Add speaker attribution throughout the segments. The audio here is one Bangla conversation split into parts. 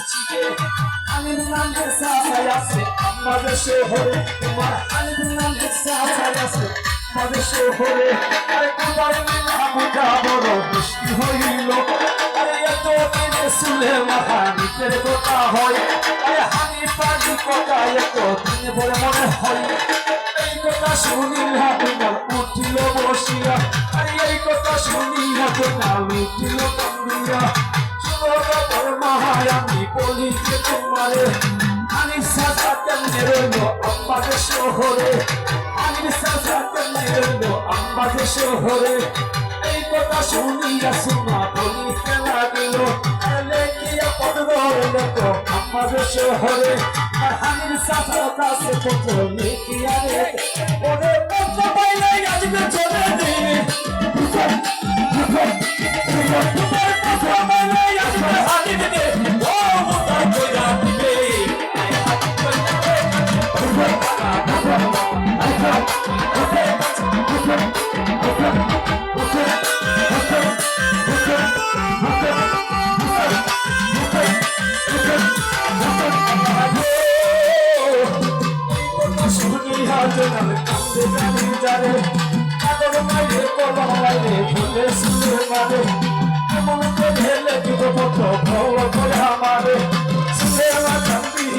Speaker 1: মুর্শিদে আলিম নামের সাহায় আছে আমাদের শহরে তোমার আলিম নামের সাহায় আছে আমাদের শহরে আরে তোমার মিলা মুখা বড় বৃষ্টি হইল আরে এত দিনে শুনে মাহানিকের কথা হয় আরে হানি পানি কথা এত দিনে বলে মনে হয় এই কথা শুনিলা তোমার উঠিল বসিয়া আরে এই কথা শুনিয়া তোমার উঠিল কান্দিয়া তোর মাহায় আমি বলি যে তোমারে আমি সাজা কেমনে রইল আমাদের শহরে আমি সাজা কেমনে রইল আমাদের শহরে এই কথা শুনিয়া শোনা বলিতে লাগিল লেখিয়া পড়ব দেখো আমাদের শহরে আর হানির সাজা কাছে পত্র লেখিয়া রে ওরে পত্র পাইলে আজকে চলে দিই তোমার পত্র পাইলে আজকে হানির দে ও মুতা কইরা দিবে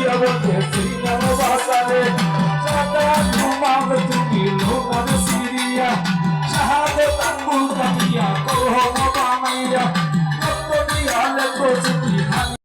Speaker 1: আমাদের